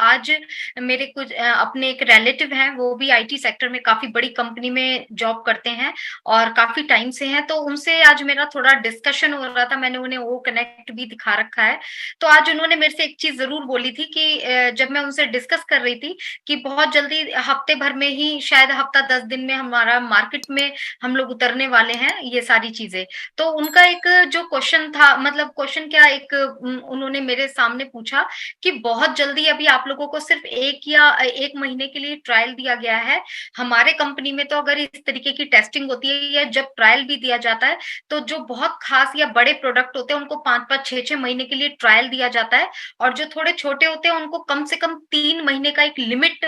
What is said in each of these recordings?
आज मेरे कुछ अपने एक रिलेटिव हैं, वो भी आईटी सेक्टर में काफ़ी बड़ी कंपनी में जॉब करते हैं और काफ़ी टाइम से हैं, तो उनसे आज मेरा थोड़ा डिस्कशन हो रहा था, मैंने उन्हें वो कनेक्ट भी दिखा रखा है। तो आज उन्होंने मेरे से एक चीज़ ज़रूर बोली थी कि जब मैं उनसे डिस्कस कर रही थी कि बहुत जल्दी हफ्ते भर में ही शायद हफ्ता 10 दिन में हमारा मार्केट में हम लोग उतरने वाले हैं ये सारी चीज़ें। तो उनका एक जो क्वेश्चन था, मतलब क्वेश्चन क्या, एक उन्होंने मेरे सामने पूछा कि बहुत जल्दी अभी आप लोगों को सिर्फ 1 या 1 महीने के लिए ट्रायल दिया गया है। हमारे कंपनी में तो अगर इस तरीके की टेस्टिंग होती है या जब ट्रायल भी दिया जाता है, तो जो बहुत खास या बड़े प्रोडक्ट होते हैं उनको 5-5, 6-6 महीने के लिए ट्रायल दिया जाता है और जो थोड़े छोटे होते हैं उनको कम से कम 3 महीने का एक लिमिट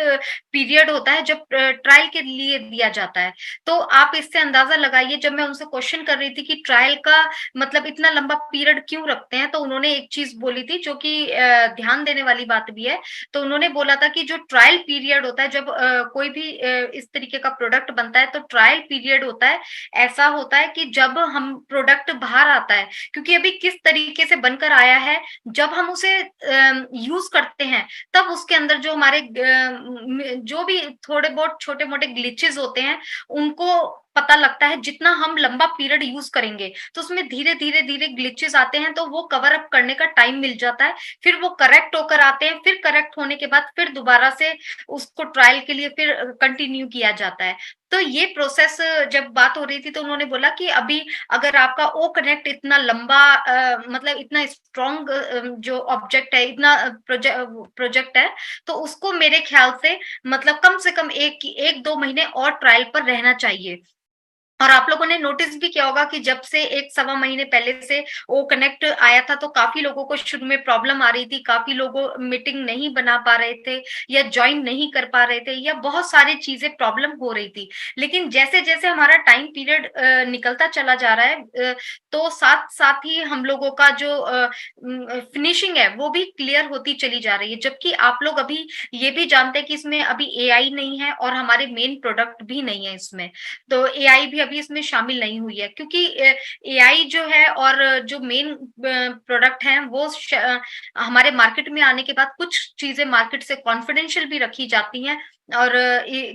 पीरियड होता है जब ट्रायल के लिए दिया जाता है। तो आप इससे अंदाज़ा लगाइए, जब मैं उनसे क्वेश्चन कर रही थी कि ट्रायल का मतलब इतना लंबा पीरियड क्यों रखते हैं, तो उन्होंने एक चीज़ बोली थी जो कि ध्यान देने वाली बात भी है। तो उन्होंने बोला था कि जो ट्रायल पीरियड होता है जब कोई भी इस तरीके का प्रोडक्ट बनता है, तो ट्रायल पीरियड होता है, ऐसा होता है कि जब हम प्रोडक्ट बाहर आता है, क्योंकि अभी किस तरीके से बनकर आया है, जब हम उसे यूज़ करते हैं, तब उसके अंदर जो हमारे जो भी थोड़े बहुत छोटे-मोटे ग्लिचेस होते हैं, उनको पता लगता है। जितना हम लंबा पीरियड यूज़ करेंगे, तो उसमें धीरे-धीरे ग्लिचेस आते हैं, तो वो कवर अप करने का टाइम मिल जाता है। फिर वो करेक्ट होकर आते हैं, फिर करेक्ट होने के बाद फिर दोबारा से उसको ट्रायल के लिए फिर कंटिन्यू किया जाता है। तो ये प्रोसेस जब बात हो रही थी, तो उन्होंने बोला कि अभी अगर आपका ओ कनेक्ट इतना लंबा मतलब इतना स्ट्रॉन्ग जो ऑब्जेक्ट है, इतना प्रोजेक्ट है, तो उसको मेरे ख्याल से मतलब कम से कम 1-2 महीने और ट्रायल पर रहना चाहिए। और आप लोगों ने नोटिस भी किया होगा कि जब से 1 सवा महीने पहले से वो कनेक्ट आया था, तो काफ़ी लोगों को शुरू में प्रॉब्लम आ रही थी, काफ़ी लोगों मीटिंग नहीं बना पा रहे थे या जॉइन नहीं कर पा रहे थे या बहुत सारी चीज़ें प्रॉब्लम हो रही थी। लेकिन जैसे-जैसे हमारा टाइम पीरियड निकलता चला जा रहा है, तो साथ-साथ ही हम लोगों का जो फिनिशिंग है, वो भी क्लियर होती चली जा रही है। जबकि आप लोग अभी ये भी जानते हैं कि इसमें अभी एआई नहीं है और हमारे मेन प्रोडक्ट भी नहीं है इसमें। तो एआई भी अभी इसमें शामिल नहीं हुई है, क्योंकि एआई जो है और जो मेन प्रोडक्ट हैं वो हमारे मार्केट में आने के बाद कुछ चीजें मार्केट से कॉन्फिडेंशियल भी रखी जाती हैं और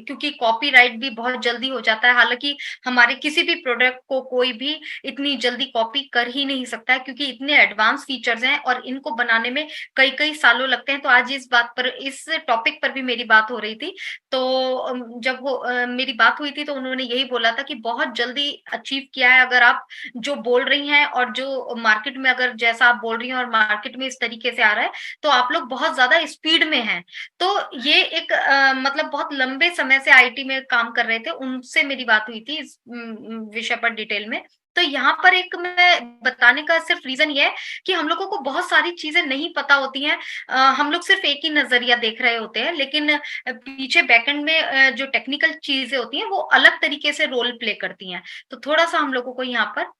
क्योंकि कॉपीराइट भी बहुत जल्दी हो जाता है। हालांकि हमारे किसी भी प्रोडक्ट को कोई भी इतनी जल्दी कॉपी कर ही नहीं सकता है, क्योंकि इतने एडवांस फीचर्स हैं और इनको बनाने में कई कई सालों लगते हैं। तो आज इस बात पर, इस टॉपिक पर भी मेरी बात हो रही थी। तो जब वो मेरी बात हुई थी, तो उन्होंने यही बोला था कि बहुत जल्दी अचीव किया है। अगर आप जो बोल रही हैं और जो मार्केट में अगर जैसा आप बोल रही हैं और मार्केट में इस तरीके से आ रहा है, तो आप लोग बहुत ज़्यादा स्पीड में हैं। तो ये एक मतलब बहुत लंबे समय से आईटी में काम कर रहे थे, उनसे मेरी बात हुई थी इस विषय पर डिटेल में। तो यहाँ पर एक मैं बताने का सिर्फ रीज़न ये है कि हम लोगों को बहुत सारी चीज़ें नहीं पता होती हैं। हम लोग सिर्फ एक ही नज़रिया देख रहे होते हैं, लेकिन पीछे बैकएंड में जो टेक्निकल चीज़ें होती हैं, वो अलग तरीके से रोल प्ले करती हैं। तो थोड़ा-सा हम लोगों को यहाँ पर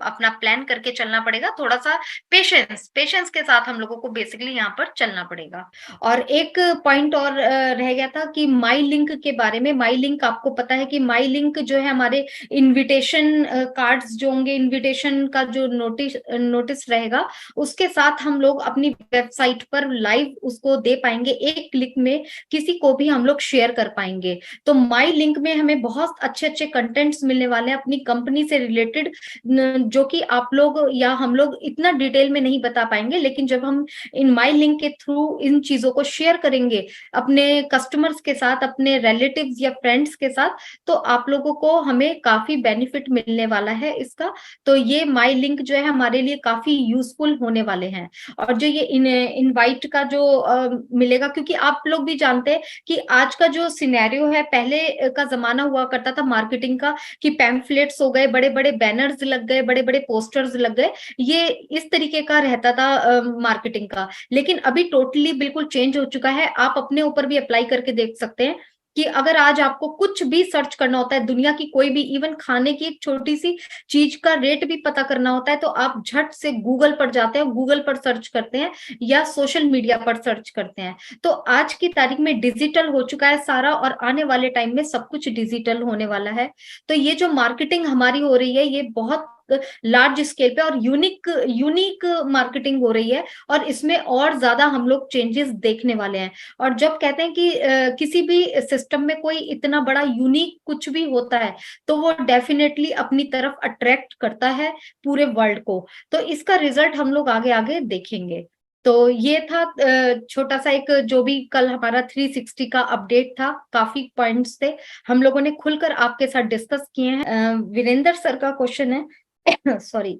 अपना प्लान करके चलना पड़ेगा, थोड़ा-सा पेशेंस के साथ हम लोगों को बेसिकली यहाँ पर चलना पड़ेगा। और एक पॉइंट और रह गया था कि माई लिंक के बारे में। माई लिंक, आपको पता है कि माई लिंक जो है हमारे इनविटेशन कार्ड्स जो होंगे, इनविटेशन का जो नोटिस रहेगा, उसके साथ हम लोग अपनी वेबसाइट पर लाइव उसको दे पाएंगे। एक क्लिक में किसी को भी हम लोग शेयर कर पाएंगे। तो माई लिंक में हमें बहुत अच्छे-अच्छे कंटेंट्स मिलने वाले हैं अपनी कंपनी से रिलेटेड, जो कि आप लोग या हम लोग इतना डिटेल में नहीं बता पाएंगे। लेकिन जब हम इन माई लिंक के थ्रू इन चीजों को शेयर करेंगे अपने कस्टमर्स के साथ, अपने रिलेटिव्स या फ्रेंड्स के साथ, तो आप लोगों को हमें काफी बेनिफिट मिलने वाला है इसका। तो ये माई लिंक जो है हमारे लिए काफी यूजफुल होने वाले हैं। और जो ये इनवाइट का जो मिलेगा, क्योंकि आप लोग भी जानते हैं कि आज का जो सिनेरियो है, पहले का जमाना हुआ करता था मार्केटिंग का कि पैम्फलेट्स हो गए, बड़े बड़े बैनर्स लग गए, बड़े बड़े पोस्टर्स लग गए, ये इस तरीके का रहता था मार्केटिंग का। लेकिन अभी टोटली बिल्कुल चेंज हो चुका है। आप अपने ऊपर भी अप्लाई करके देख सकते हैं कि अगर आज आपको कुछ भी सर्च करना होता है, दुनिया की कोई भी, इवन खाने की एक छोटी सी चीज का रेट भी पता करना होता है, तो आप झट से गूगल पर जाते हैं, गूगल पर सर्च करते हैं या सोशल मीडिया पर सर्च करते हैं। तो आज की तारीख में डिजिटल हो चुका है सारा, और आने वाले टाइम में सब कुछ डिजिटल होने वाला है। तो ये जो मार्केटिंग हमारी हो रही है, ये बहुत बहुत लार्ज स्केल पे और यूनिक यूनिक मार्केटिंग हो रही है, और इसमें और ज्यादा हम लोग चेंजेस देखने वाले हैं। और जब कहते हैं कि किसी भी सिस्टम में कोई इतना बड़ा यूनिक कुछ भी होता है तो वो डेफिनेटली अपनी तरफ अट्रैक्ट करता है पूरे वर्ल्ड को। तो इसका रिजल्ट हम लोग आगे आगे देखेंगे। तो ये था छोटा सा एक जो भी कल हमारा 360 का अपडेट था, काफी पॉइंट्स थे हम लोगों ने खुलकर आपके साथ डिस्कस किए हैं। वीरेंद्र सर का क्वेश्चन है सॉरी,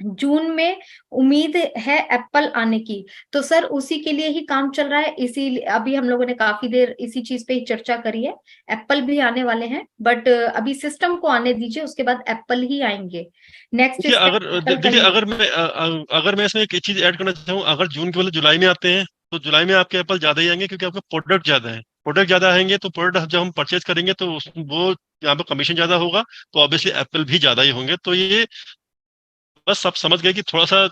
जून में उम्मीद है एप्पल आने की, तो सर उसी के लिए ही काम चल रहा है। इसी अभी हम लोगों ने काफी देर इसी चीज पे ही चर्चा करी है। एप्पल भी आने वाले हैं, बट अभी सिस्टम को आने दीजिए, उसके बाद एप्पल ही आएंगे। नेक्स्ट देखिए स्टेप अगर एप्पल का देखिए ही अगर होगा। मैं इसमें एक चीज ऐड करना चाहूँ, अगर जून के बदले जुलाई में आते हैं तो जुलाई में आपके एप्पल ज्यादा ही आएंगे, क्योंकि आपके प्रोडक्ट ज्यादा है। प्रोडक्ट ज्यादा आएंगे तो प्रोडक्ट जब हम परचेज करेंगे तो वो यहाँ पे कमीशन ज्यादा होगा, तो ऑब्वियसली एप्पल भी ज्यादा ही होंगे। तो ये बस सब समझ गए कि थोड़ा सा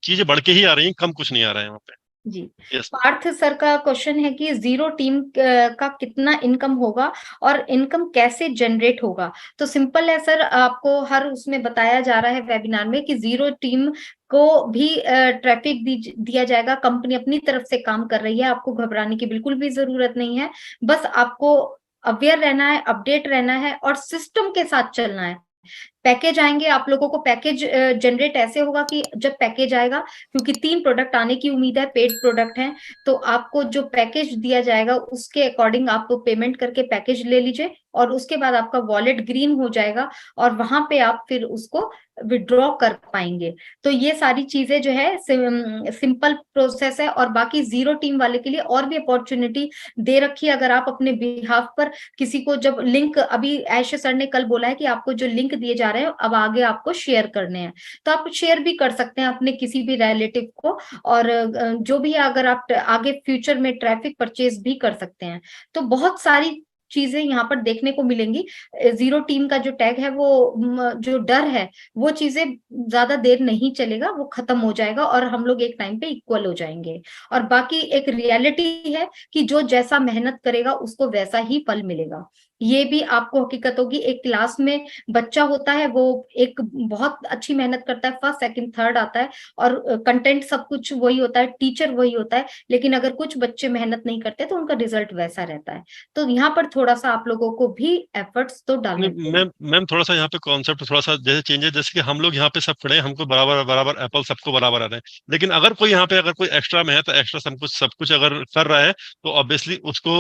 चीजें बढ़ के ही आ रही हैं, कम कुछ नहीं आ रहा है यहाँ पे। जी, यस। पार्थ सर का क्वेश्चन है कि जीरो टीम का कितना इनकम होगा और इनकम कैसे जनरेट होगा। तो सिंपल है सर, आपको हर उसमें बताया जा रहा है वेबिनार में कि जीरो टीम को भी ट्रैफिक दिया जाएगा। कंपनी अपनी तरफ से काम कर रही है, आपको घबराने की बिल्कुल भी जरूरत नहीं है। बस आपको अवेयर रहना है, अपडेट रहना है और सिस्टम के साथ चलना है। पैकेज आएंगे, आप लोगों को पैकेज जनरेट ऐसे होगा कि जब पैकेज आएगा, क्योंकि 3 प्रोडक्ट आने की उम्मीद है, पेड प्रोडक्ट हैं, तो आपको जो पैकेज दिया जाएगा उसके अकॉर्डिंग आप पेमेंट करके पैकेज ले लीजिए, और उसके बाद आपका वॉलेट ग्रीन हो जाएगा और वहां पे आप फिर उसको विड्रॉ कर पाएंगे। तो ये सारी चीजें जो है सिंपल प्रोसेस है। और बाकी जीरो टीम वाले के लिए और भी अपॉर्चुनिटी दे रखी है। अगर आप अपने बिहाफ पर किसी को, जब लिंक अभी ऐश सर ने कल बोला है कि आपको जो लिंक दिए जा रहे हैं अब आगे आपको शेयर करने हैं, तो आप शेयर भी कर सकते हैं अपने किसी भी रिलेटिव को। और जो भी है, अगर आप आगे फ्यूचर में ट्रैफिक परचेज भी कर सकते हैं। तो बहुत सारी चीजें यहाँ पर देखने को मिलेंगी। जीरो टीम का जो टैग है वो जो डर है वो चीजें ज्यादा देर नहीं चलेगा, वो खत्म हो जाएगा और हम लोग एक टाइम पे इक्वल हो जाएंगे। और बाकी एक रियलिटी है कि जो जैसा मेहनत करेगा उसको वैसा ही फल मिलेगा। ये भी आपको हकीकत होगी। एक क्लास में बच्चा होता है, वो एक बहुत अच्छी मेहनत करता है, फर्स्ट सेकंड थर्ड आता है और कंटेंट सब कुछ वही होता है, टीचर वही होता है, लेकिन अगर कुछ बच्चे मेहनत नहीं करते तो उनका रिजल्ट वैसा रहता है। तो यहाँ पर थोड़ा सा आप लोगों को भी एफर्ट्स तो डालने नहीं, पड़ेंगे। मैम थोड़ा सा यहाँ पे कॉन्सेप्ट थोड़ा सा जैसे चेंज है, जैसे कि हम लोग यहाँ पे सब खड़े हैं, हमको बराबर बराबर एप्पल सबको बराबर आ रहे हैं। लेकिन अगर कोई यहाँ पे अगर कोई एक्स्ट्रा में है तो एक्स्ट्रा सब कुछ अगर कर रहा है तो ऑब्वियसली उसको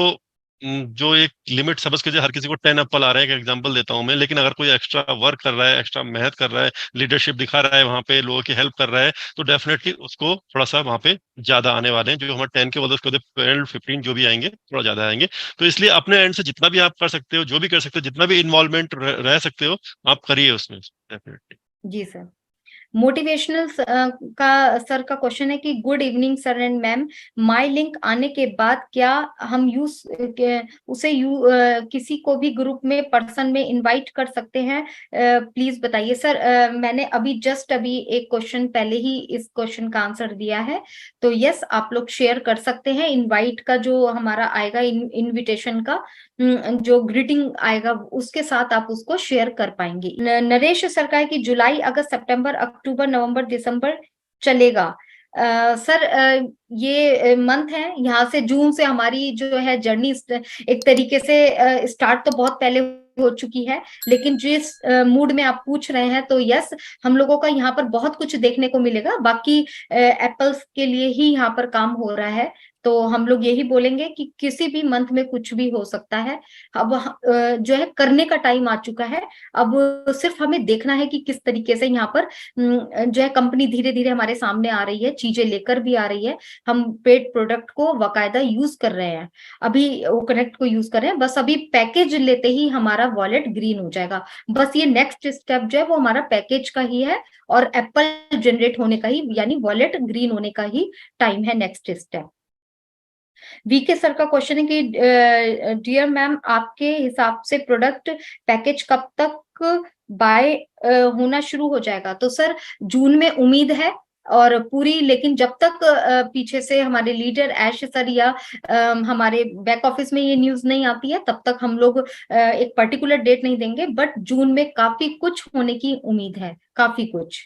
जो एक लिमिट समझ के, जो हर किसी को 10 एप्पल आ रहे हैं, एक एग्जांपल देता हूँ मैं, लेकिन अगर कोई एक्स्ट्रा वर्क कर रहा है, एक्स्ट्रा मेहनत कर रहा है, लीडरशिप दिखा रहा है, वहां पे लोगों की हेल्प कर रहा है, तो डेफिनेटली उसको थोड़ा सा वहां पे ज्यादा आने वाले हैं। जो हमारे 10 के बदले उसके 12-15 जो भी आएंगे थोड़ा ज्यादा आएंगे। तो इसलिए अपने एंड से जितना भी आप कर सकते हो, जो भी कर सकते हो, जितना भी इन्वॉल्वमेंट रह सकते हो आप करिए उसमें डेफिनेटली। जी सर। मोटिवेशनल का सर का क्वेश्चन है कि good evening sir and ma'am, my link आने के बाद क्या हम उसे किसी को भी ग्रुप में पर्सन में इनवाइट कर सकते हैं? प्लीज बताइए सर। मैंने अभी एक क्वेश्चन पहले ही इस क्वेश्चन का आंसर दिया है। तो यस, आप लोग शेयर कर सकते हैं। इनवाइट का जो हमारा आएगा, इनविटेशन का जो ग्रीटिंग आएगा उसके साथ आप उसको शेयर कर पाएंगे। नरेश सर का है कि जुलाई अगस्त सितंबर अक्टूबर नवंबर दिसंबर चलेगा। सर ये मंथ है, यहाँ से जून से हमारी जो है जर्नी एक तरीके से स्टार्ट तो बहुत पहले हो चुकी है, लेकिन जिस मूड में आप पूछ रहे हैं तो यस, हम लोगों का यहाँ पर बहुत कुछ देखने को मिलेगा। बाकी एप्पल्स के लिए ही यहाँ पर काम हो रहा है, तो हम लोग यही बोलेंगे कि किसी भी मंथ में कुछ भी हो सकता है। अब जो है करने का टाइम आ चुका है। अब सिर्फ हमें देखना है कि किस तरीके से यहाँ पर जो है कंपनी धीरे धीरे हमारे सामने आ रही है, चीजें लेकर भी आ रही है। हम पेड प्रोडक्ट को बाकायदा यूज कर रहे हैं, अभी वो कनेक्ट को यूज कर रहे हैं। बस अभी पैकेज लेते ही हमारा वॉलेट ग्रीन हो जाएगा। बस ये नेक्स्ट स्टेप जो है वो हमारा पैकेज का ही है और एप्पल जनरेट होने का ही, यानी वॉलेट ग्रीन होने का ही टाइम है नेक्स्ट स्टेप। वीके सर का क्वेश्चन है कि डियर मैम, आपके हिसाब से प्रोडक्ट पैकेज कब तक बाय होना शुरू हो जाएगा? तो सर जून में उम्मीद है और पूरी, लेकिन जब तक पीछे से हमारे लीडर ऐश सर या हमारे बैक ऑफिस में ये न्यूज नहीं आती है, तब तक हम लोग एक पर्टिकुलर डेट नहीं देंगे। बट जून में काफी कुछ होने की उम्मीद है, काफी कुछ।